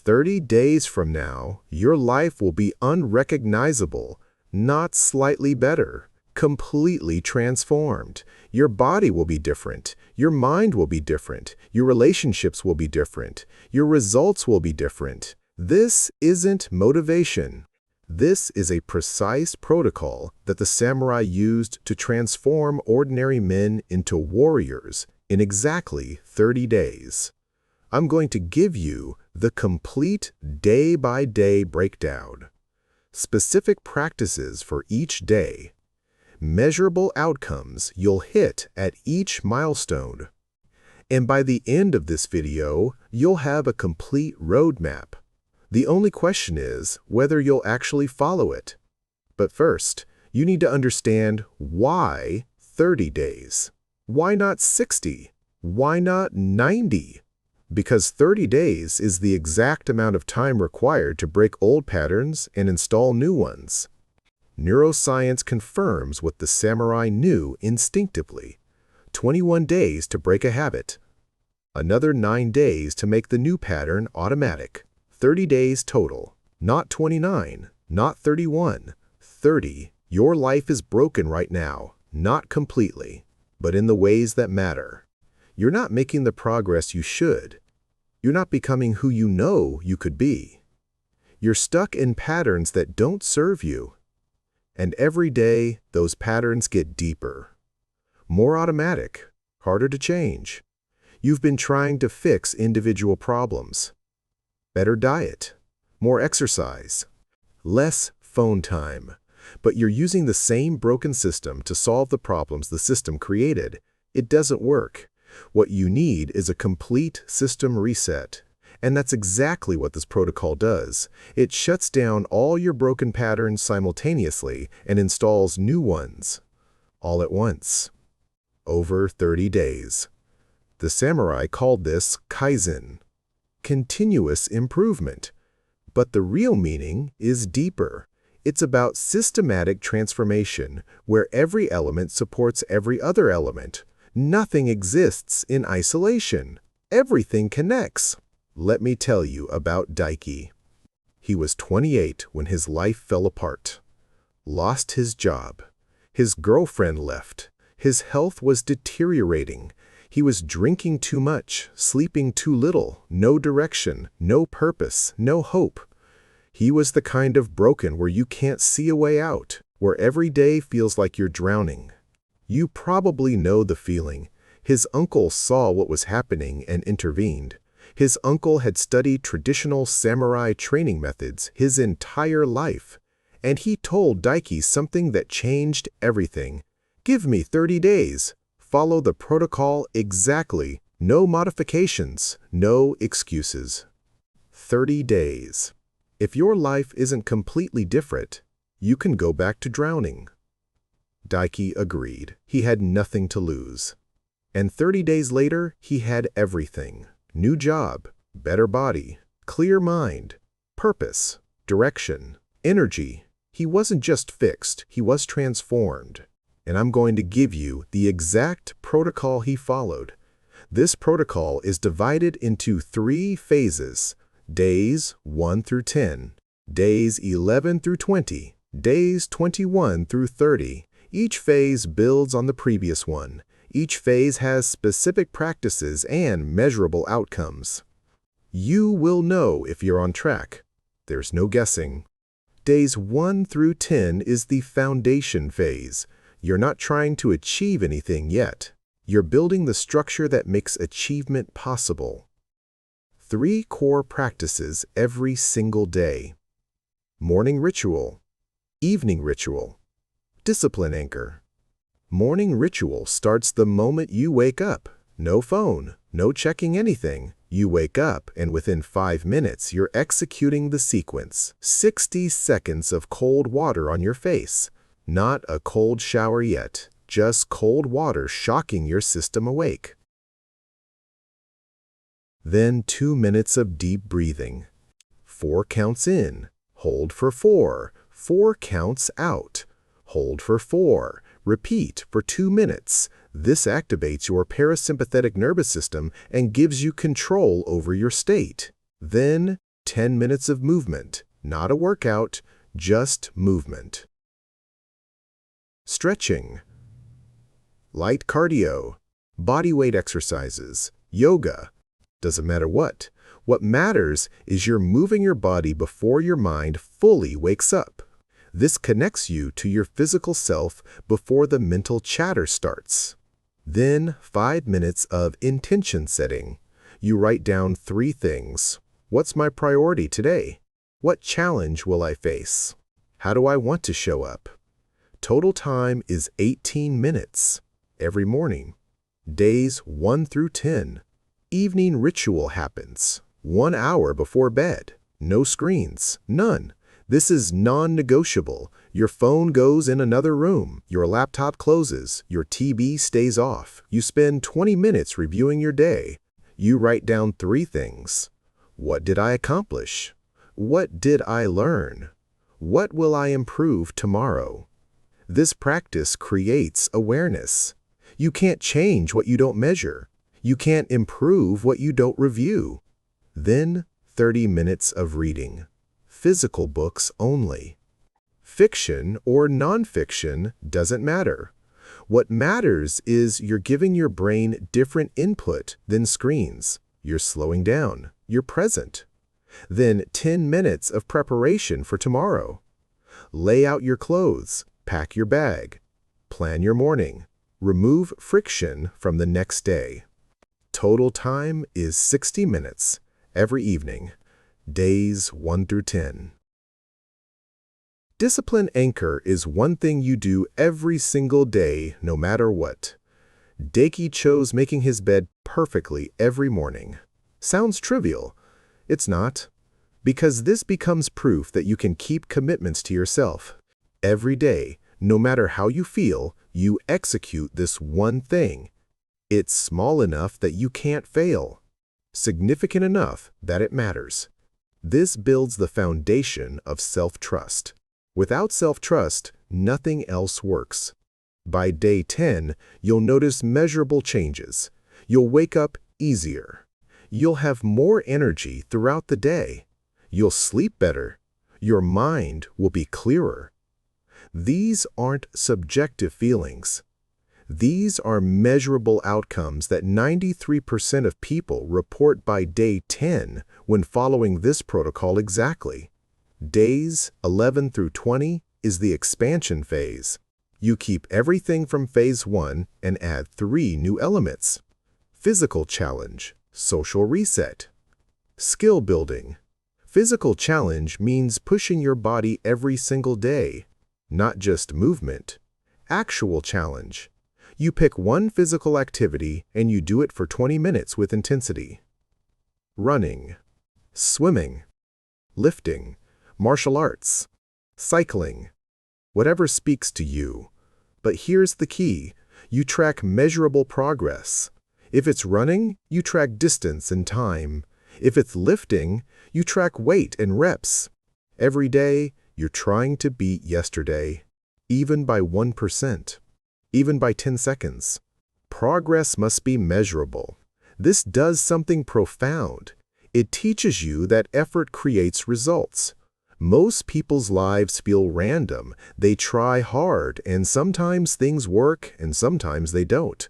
30 days from now, your life will be unrecognizable, not slightly better, completely transformed. Your body will be different. Your mind will be different. Your relationships will be different. Your results will be different. This isn't motivation. This is a precise protocol that the samurai used to transform ordinary men into warriors in exactly 30 days. I'm going to give you the complete day-by-day breakdown. Specific practices for each day. Measurable outcomes you'll hit at each milestone. And by the end of this video, you'll have a complete roadmap. The only question is whether you'll actually follow it. But first, you need to understand why 30 days. Why not 60? Why not 90? Because 30 days is the exact amount of time required to break old patterns and install new ones. Neuroscience confirms what the samurai knew instinctively. 21 days to break a habit. Another 9 days to make the new pattern automatic. 30 days total. Not 29, not 31. 30. Your life is broken right now, not completely, but in the ways that matter. You're not making the progress you should. You're not becoming who you know you could be. You're stuck in patterns that don't serve you. And every day, those patterns get deeper. More automatic, harder to change. You've been trying to fix individual problems. Better diet, more exercise, less phone time. But you're using the same broken system to solve the problems the system created. It doesn't work. What you need is a complete system reset. And that's exactly what this protocol does. It shuts down all your broken patterns simultaneously and installs new ones, all at once, over 30 days. The samurai called this Kaizen, continuous improvement. But the real meaning is deeper. It's about systematic transformation, where every element supports every other element. Nothing exists in isolation. Everything connects. Let me tell you about Daiki. He was 28 when his life fell apart. Lost his job. His girlfriend left. His health was deteriorating. He was drinking too much, sleeping too little, no direction, no purpose, no hope. He was the kind of broken where you can't see a way out, where every day feels like you're drowning. You probably know the feeling. His uncle saw what was happening and intervened. His uncle had studied traditional samurai training methods his entire life, and he told Daiki something that changed everything. Give me 30 days. Follow the protocol exactly. No modifications, no excuses. 30 days. If your life isn't completely different, you can go back to drowning. Daiki agreed. He had nothing to lose. And 30 days later, he had everything. New job, better body, clear mind, purpose, direction, energy. He wasn't just fixed, he was transformed. And I'm going to give you the exact protocol he followed. This protocol is divided into 3 phases: days 1 through 10, days 11 through 20, days 21 through 30. Each phase builds on the previous one. Each phase has specific practices and measurable outcomes. You will know if you're on track. There's no guessing. Days 1 through 10 is the foundation phase. You're not trying to achieve anything yet. You're building the structure that makes achievement possible. 3 core practices every single day. Morning ritual, evening ritual, discipline anchor. Morning ritual starts the moment you wake up. No phone, no checking anything. You wake up, and within 5 minutes, you're executing the sequence. 60 seconds of cold water on your face. Not a cold shower yet, just cold water shocking your system awake. Then 2 minutes of deep breathing. 4 counts in. Hold for 4. 4 counts out. Hold for 4. Repeat for 2 minutes. This activates your parasympathetic nervous system and gives you control over your state. Then 10 minutes of movement, not a workout, just movement. Stretching, light cardio, body weight exercises, yoga. Doesn't matter what. What matters is you're moving your body before your mind fully wakes up. This connects you to your physical self before the mental chatter starts. Then 5 minutes of intention setting. You write down 3 things. What's my priority today? What challenge will I face? How do I want to show up? Total time is 18 minutes every morning. Days 1 through 10. Evening ritual happens. 1 hour before bed. No screens. None. This is non-negotiable. Your phone goes in another room. Your laptop closes. Your TV stays off. You spend 20 minutes reviewing your day. You write down 3 things. What did I accomplish? What did I learn? What will I improve tomorrow? This practice creates awareness. You can't change what you don't measure. You can't improve what you don't review. Then 30 minutes of reading. Physical books only. Fiction or nonfiction doesn't matter. What matters is you're giving your brain different input than screens. You're slowing down. You're present. Then 10 minutes of preparation for tomorrow. Lay out your clothes. Pack your bag. Plan your morning. Remove friction from the next day. Total time is 60 minutes every evening, days 1 through 10. Discipline anchor is one thing you do every single day, no matter what. Daiki chose making his bed perfectly every morning. Sounds trivial. It's not, because this becomes proof that you can keep commitments to yourself. Every day, no matter how you feel, you execute this one thing. It's small enough that you can't fail. Significant enough that it matters. This builds the foundation of self-trust. Without self-trust, nothing else works. By day 10, you'll notice measurable changes. You'll wake up easier. You'll have more energy throughout the day. You'll sleep better. Your mind will be clearer. These aren't subjective feelings. These are measurable outcomes that 93% of people report by day 10 when following this protocol exactly. Days 11 through 20 is the expansion phase. You keep everything from phase 1 and add 3 new elements. Physical challenge, social reset. Skill building. Physical challenge means pushing your body every single day, not just movement. Actual challenge. You pick one physical activity and you do it for 20 minutes with intensity. Running, swimming, lifting, martial arts, cycling, whatever speaks to you. But here's the key. You track measurable progress. If it's running, you track distance and time. If it's lifting, you track weight and reps. Every day, you're trying to beat yesterday, even by 1%. Even by 10 seconds. Progress must be measurable. This does something profound. It teaches you that effort creates results. Most people's lives feel random. They try hard, and sometimes things work, and sometimes they don't.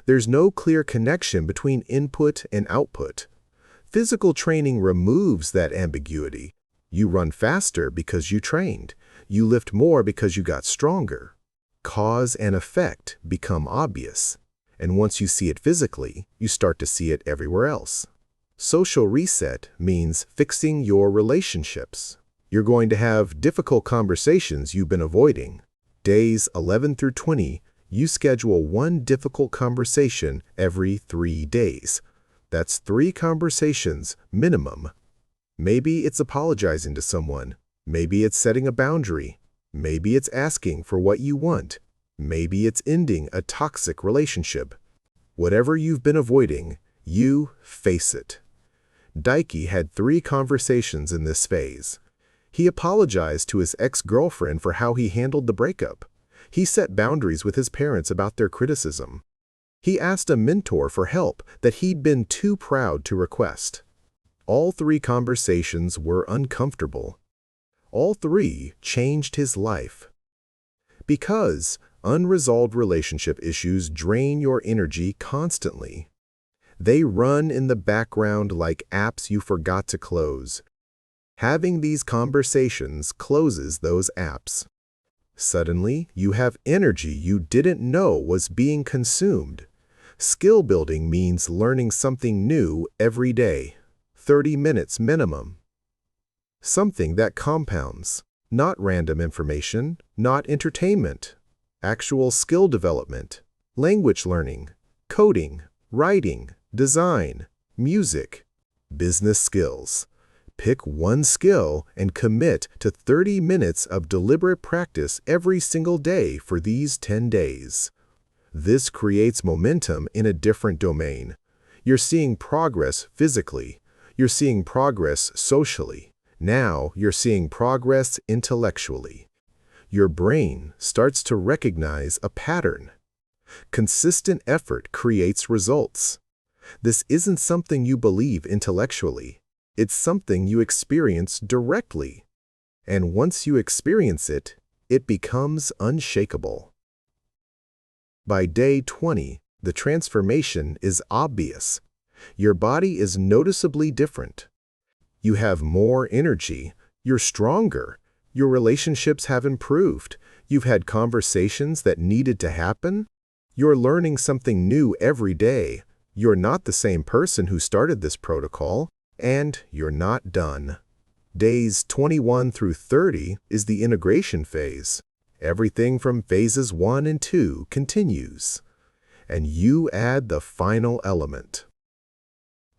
There's no clear connection between input and output. Physical training removes that ambiguity. You run faster because you trained. You lift more because you got stronger. Cause and effect become obvious, and once you see it physically, you start to see it everywhere else. Social reset means fixing your relationships. You're going to have difficult conversations you've been avoiding. Days 11 through 20, you schedule one difficult conversation every 3 days. That's 3 conversations minimum. Maybe it's apologizing to someone. Maybe it's setting a boundary. Maybe it's asking for what you want. Maybe it's ending a toxic relationship. Whatever you've been avoiding, you face it. Daiki had 3 conversations in this phase. He apologized to his ex-girlfriend for how he handled the breakup. He set boundaries with his parents about their criticism. He asked a mentor for help that he'd been too proud to request. All 3 conversations were uncomfortable. All 3 changed his life. Because unresolved relationship issues drain your energy constantly. They run in the background like apps you forgot to close. Having these conversations closes those apps. Suddenly, you have energy you didn't know was being consumed. Skill building means learning something new every day, 30 minutes minimum. Something that compounds, not random information, not entertainment. Actual skill development, language learning, coding, writing, design, music, business skills. Pick one skill and commit to 30 minutes of deliberate practice every single day for these 10 days. This creates momentum in a different domain. You're seeing progress physically. You're seeing progress socially. Now you're seeing progress intellectually. Your brain starts to recognize a pattern. Consistent effort creates results. This isn't something you believe intellectually. It's something you experience directly. And once you experience it, it becomes unshakable. By day 20, the transformation is obvious. Your body is noticeably different. You have more energy. You're stronger. Your relationships have improved. You've had conversations that needed to happen. You're learning something new every day. You're not the same person who started this protocol, and you're not done. Days 21 through 30 is the integration phase. Everything from phases 1 and 2 continues. And you add the final element.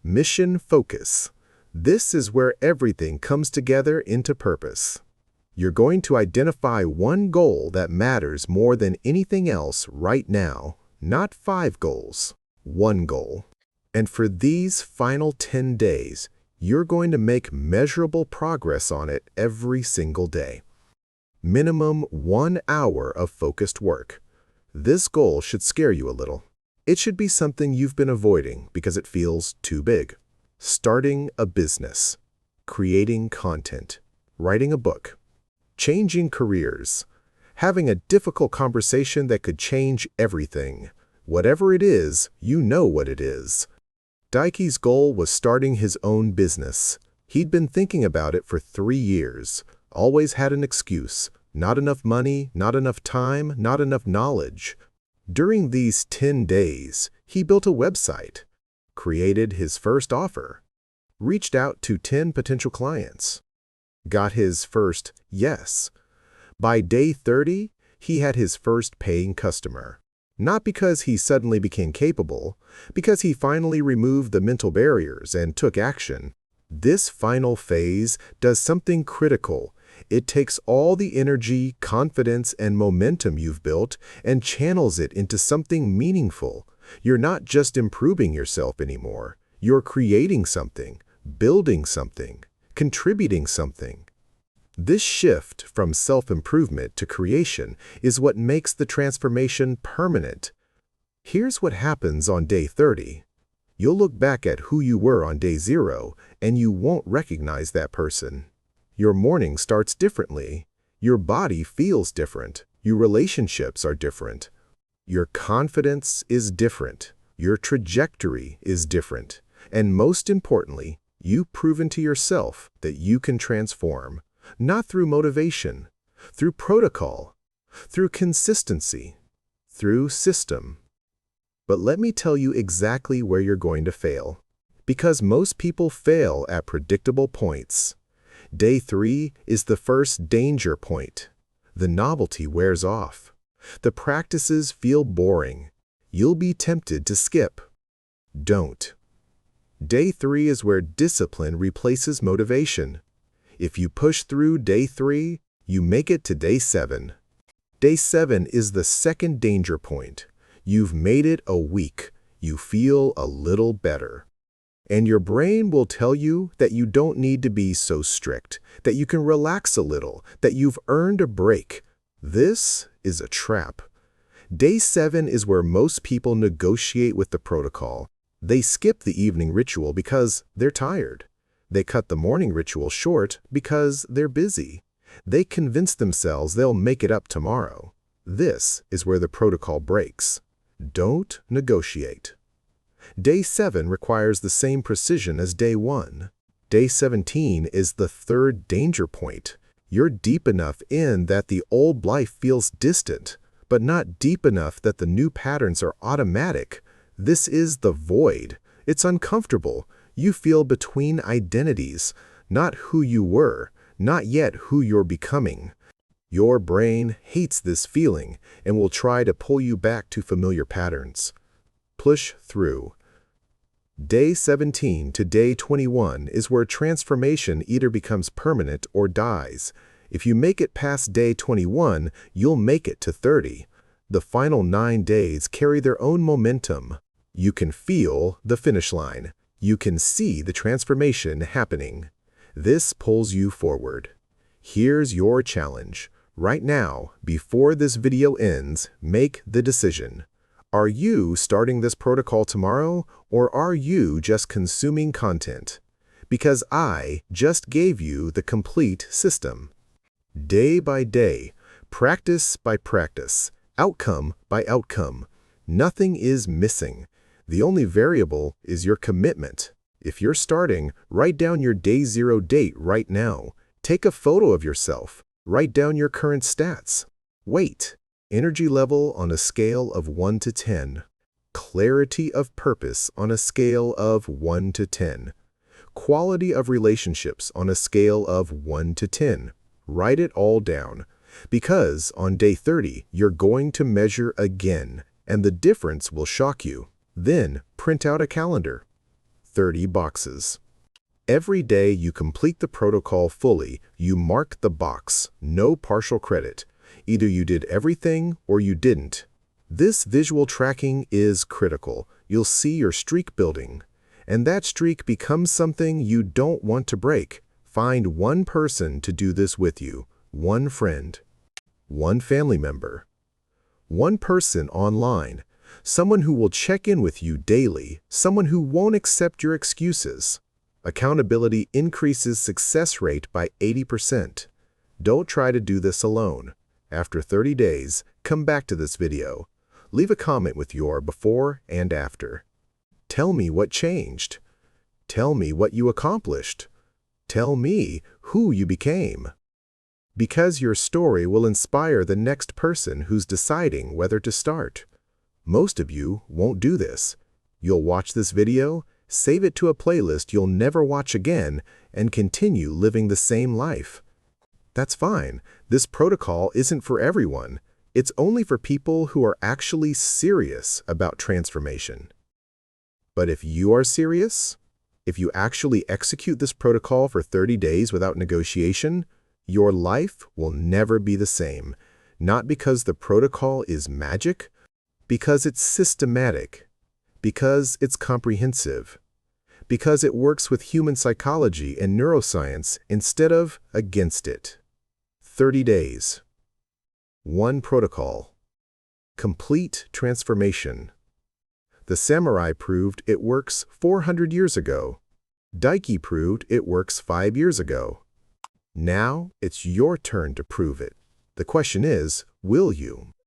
Mission focus. This is where everything comes together into purpose. You're going to identify one goal that matters more than anything else right now, not 5 goals, 1 goal. And for these final 10 days, you're going to make measurable progress on it every single day. Minimum 1 hour of focused work. This goal should scare you a little. It should be something you've been avoiding because it feels too big. Starting a business, creating content, writing a book, changing careers, having a difficult conversation that could change everything. Whatever it is, you know what it is. Daiki's goal was starting his own business. He'd been thinking about it for 3 years, always had an excuse, not enough money, not enough time, not enough knowledge. During these 10 days, he built a website, created his first offer, reached out to 10 potential clients, got his first yes. By day 30, he had his first paying customer. Not because he suddenly became capable, because he finally removed the mental barriers and took action. This final phase does something critical. It takes all the energy, confidence, and momentum you've built and channels it into something meaningful. You're not just improving yourself anymore. You're creating something, building something, contributing something. This shift from self-improvement to creation is what makes the transformation permanent. Here's what happens on day 30. You'll look back at who you were on day 0, and you won't recognize that person. Your morning starts differently. Your body feels different. Your relationships are different. Your confidence is different. Your trajectory is different. And most importantly, you've proven to yourself that you can transform. Not through motivation, through protocol, through consistency, through system. But let me tell you exactly where you're going to fail. Because most people fail at predictable points. Day 3 is the first danger point. The novelty wears off. The practices feel boring. You'll be tempted to skip. Don't. Day 3 is where discipline replaces motivation. If you push through day 3, you make it to day 7. Day 7 is the second danger point. You've made it a week. You feel a little better. And your brain will tell you that you don't need to be so strict, that you can relax a little, that you've earned a break. This is a trap. Day 7 is where most people negotiate with the protocol. They skip the evening ritual because they're tired. They cut the morning ritual short because they're busy. They convince themselves they'll make it up tomorrow. This is where the protocol breaks. Don't negotiate. Day 7 requires the same precision as day 1. Day 17 is the third danger point. You're deep enough in that the old life feels distant, but not deep enough that the new patterns are automatic. This is the void. It's uncomfortable. You feel between identities, not who you were, not yet who you're becoming. Your brain hates this feeling and will try to pull you back to familiar patterns. Push through. Day 17 to day 21 is where transformation either becomes permanent or dies. If you make it past day 21, you'll make it to 30. The final 9 days carry their own momentum. You can feel the finish line. You can see the transformation happening. This pulls you forward. Here's your challenge. Right now, before this video ends, make the decision. Are you starting this protocol tomorrow, or are you just consuming content? Because I just gave you the complete system. Day by day, practice by practice, outcome by outcome. Nothing is missing. The only variable is your commitment. If you're starting, write down your day 0 date right now. Take a photo of yourself. Write down your current stats. Wait. Energy level on a scale of 1 to 10. Clarity of purpose on a scale of 1 to 10. Quality of relationships on a scale of 1 to 10. Write it all down. Because on day 30, you're going to measure again, and the difference will shock you. Then print out a calendar. 30 boxes. Every day you complete the protocol fully, you mark the box, no partial credit. Either you did everything or you didn't. This visual tracking is critical. You'll see your streak building. And that streak becomes something you don't want to break. Find one person to do this with you. One friend. One family member. One person online. Someone who will check in with you daily. Someone who won't accept your excuses. Accountability increases success rate by 80%. Don't try to do this alone. After 30 days, come back to this video. Leave a comment with your before and after. Tell me what changed. Tell me what you accomplished. Tell me who you became. Because your story will inspire the next person who's deciding whether to start. Most of you won't do this. You'll watch this video, save it to a playlist you'll never watch again, and continue living the same life. That's fine. This protocol isn't for everyone. It's only for people who are actually serious about transformation. But if you are serious, if you actually execute this protocol for 30 days without negotiation, your life will never be the same. Not because the protocol is magic, because it's systematic, because it's comprehensive, because it works with human psychology and neuroscience instead of against it. 30 days. One protocol. Complete transformation. The samurai proved it works 400 years ago. Daiki proved it works 5 years ago. Now it's your turn to prove it. The question is, will you?